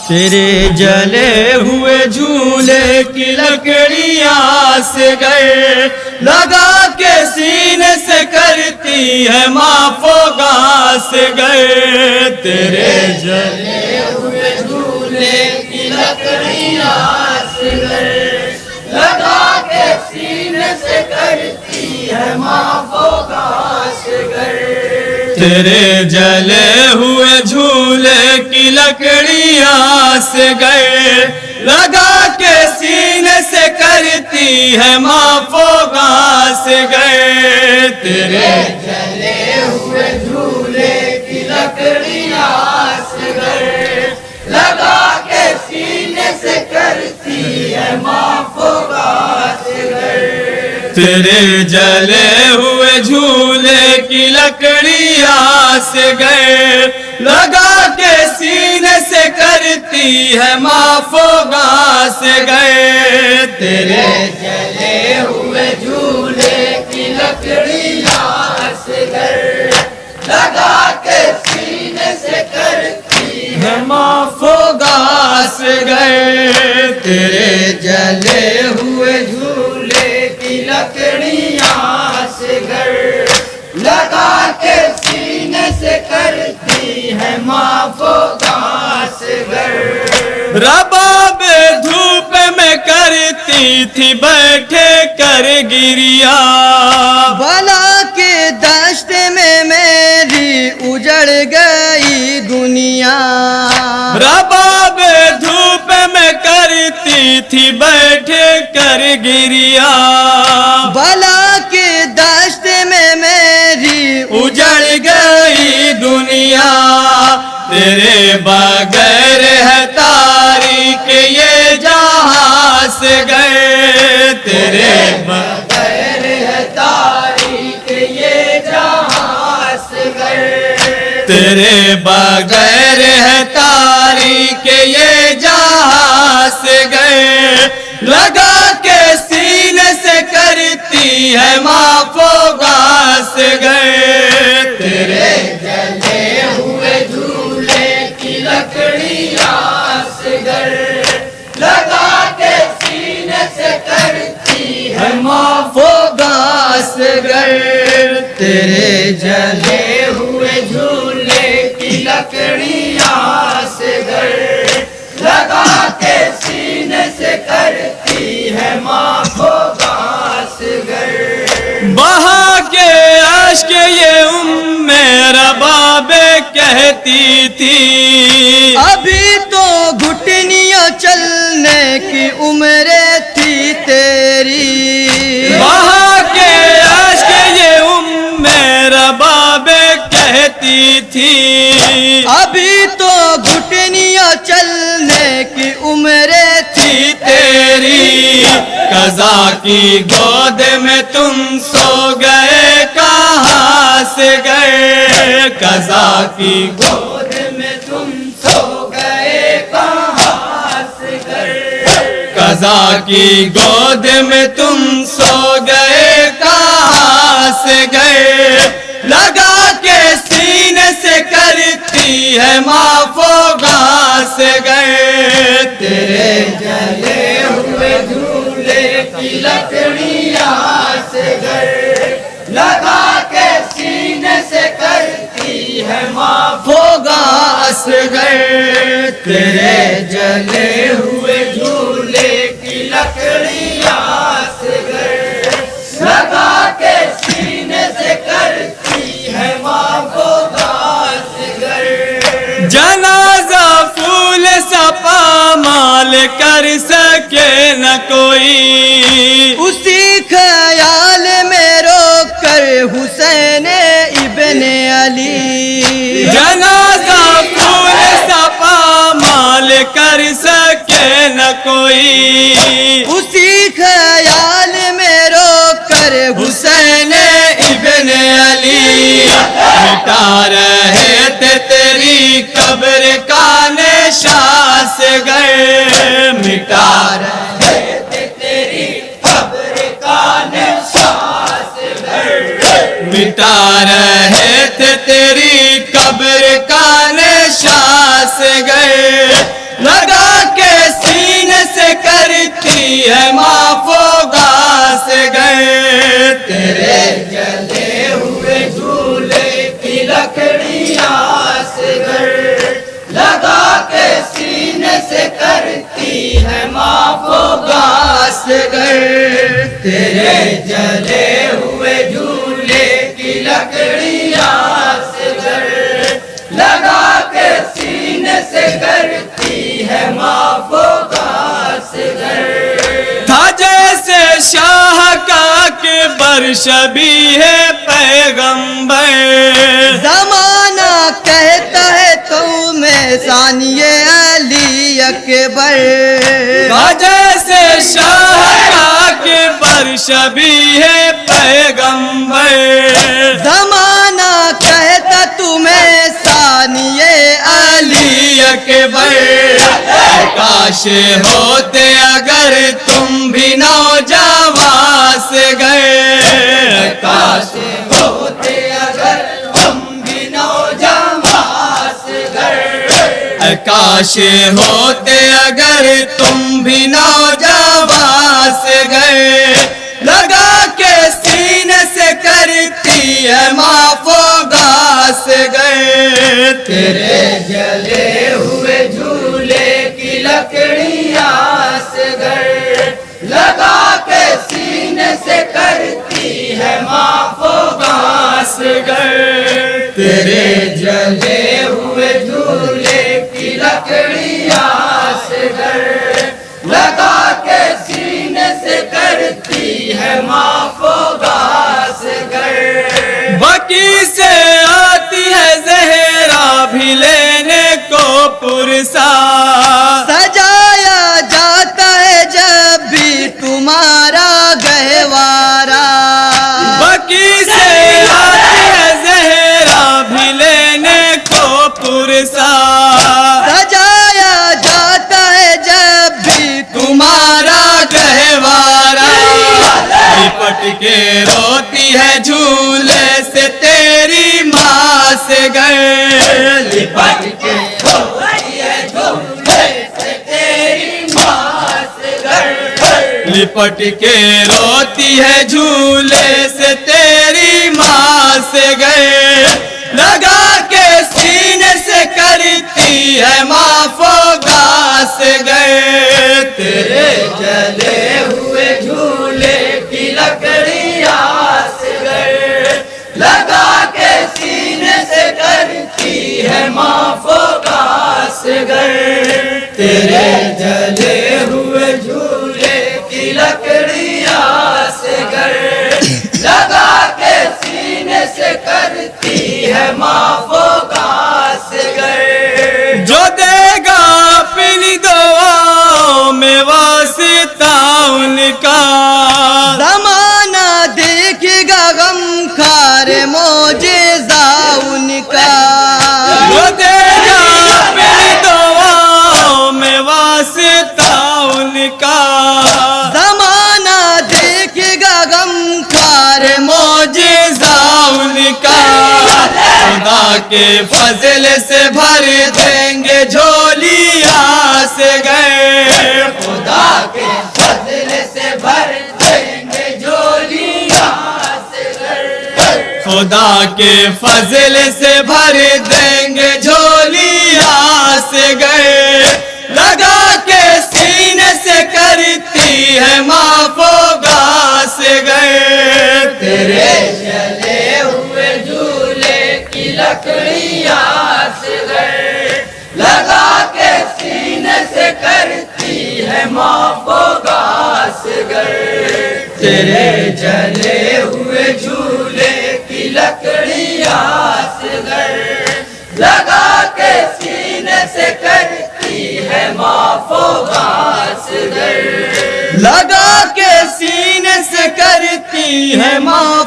तेरे जले हुए झूले की लकड़ियां से गए, लगा के सीने से करती है माफो गास गए। तेरे जले हुए झूले की लकड़ियां से गए, लगा के सीने से करती है माफो गास गए। तेरे जले हुए झूले की लकड़ियां से गए, लगा के सीने से करती है माफो गास गए। तेरे जले हुए झूले की लकड़ियां से गए, लगा के सीने से करती है माफो गास गए। तेरे जले हुए झूले की लकड़ियां से गए, लगा के सीने से करती है माफो गास गए। तेरे जले हुए झूले की लकड़ियां से गए, लगा के सीने से करती है माफो गास गए। तेरे जले हुए झूले की लकड़ियां से गए, लगा के सीने से करती है माफो गास गए। रबाब धूप में करती थी बैठे कर गिरिया, भला के दश्त में मेरी उजड़ गई दुनिया। रबाब धूप में करती थी बैठे कर गिरिया, भला के दश्त में मेरी उजड़ गई दुनिया। तेरे बगैर है तारीख ये जहां से गए, तेरे बगैर है तारीख ये जहां से गए। तेरे बगैर है तारीख ये जहां से गए, लगा के सीने से करती है माफो गास गए। तेरे जले हुए झूले की लकड़ियां से गए, लगा के सीने से करती है माफो गास गए। तेरे जले हुए झूले की लकड़ियां से गए, लगा के सीने से करती है माफो गास गए। बहा के अश्क ये मेरा बाबे कहती थी, अभी तो घुटनियां चलने की उम्र थी तेरी। बहा के अश्क ये मेरा बाबे कहती थी, अभी तो घुटनियां चलने की उम्र थी तेरी। कज़ा की गोद में तुम सो गए कहाँ से गए, कज़ा की गोद में तुम सो गए कहाँ से गए। कज़ा की गोद में तुम सो गए कहाँ से गए, लगा के सीने से करती है माफो गास गए। तेरे जले हुए झूले की लकड़ियां से गए, लगा के सीने से करती है माफो गास गए। तेरे जले हुए झूले की लकड़ियां से गए, लगा के सीने से करती है माफो गास गए। जनाजा फूल सपा माल कर सके न कोई, उसी ख्याल में रोक कर हुसैन इब्न अली। जनाजा फूल सपा माल कर सके न कोई, उसी ख्याल में रोक कर हुसैन इब्न अली। मिटा रहे थे तेरी कब्र का निशान से गए, मिटा रहे थे तेरी कब्र का निशान से गए। मिटा रहे थे तेरी कब्र का निशान से गए, माफो गासगर, तेरे जले हुए झूले की लकड़ियां असगर, लगा के सीने से करती है माफो गासगर। था जैसे शाह का अकबर शबीह पैगंबर, जमाना कहता है तुम्हें सानिए अली अकबर। जैसे शाह का अकबर शबीह पैगंबर, जमाना कहता तुम्हें सानिए अली अकबर। काश होते अगर तुम भी नौजवान से गए, काश होते अगर तुम भी नौजवान से गए, काश होते अगर तुम भी नौजवान से गए, लगा के सीने से करती है माफो गास गए, तेरे जले हुए झूले की लकड़ियां असगर, लगा के सीने से करती है माफो गास गए, तेरे जले हुए झूले की लकड़ियां असगर, लगा के सीने से करती है माफो गास गए। बकी से आती है जहरा भी लेने को पुरसा, सजाया जाता है जब भी तुम्हारा गहवारा। बकी से आती है जहरा भी लेने को पुरसा, सजाया जाता है जब भी तुम्हारा गहवारा। लिपट के रोती है झूले से तेरी माँ से गए, लिपट के रोती है झूले से तेरी माँ से गए, लिपट के रोती है झूले से तेरी माँ से गए, लगा के सीने से करती है माफो गास गए, तेरे जले हुए झूले की लकड़ियां असगर, लगा के सीने से करती है माफो गास गए, तेरे जले हुए झूले की लकड़ियां असगर, लगा के सीने से करती है माफो गास गए। जो देगा अपनी दुआओं में वास्ता उनका, जमाना देखेगा गम खार मोजेजा उनका। जो देगा अपनी दुआओं में वास्ता उनका, जमाना देखेगा गम खार मोजेजा उनका। खुदा के फजल से भर देंगे झोलियां से गए, खुदा के फजल से भर देंगे झोलियां से गए, खुदा के फजल से भर देंगे झोलियां से गए, लगा के सीने से करती है माफो गास गए, तेरे जले हुए झूले की लकड़ियां असगर, लगा के सीने से करती है माफो गास गए, तेरे जले हुए झूले की लकड़ियां असगर, लगा के सीने से करती है माफो गास गए, लगा के सीने से करती है माँ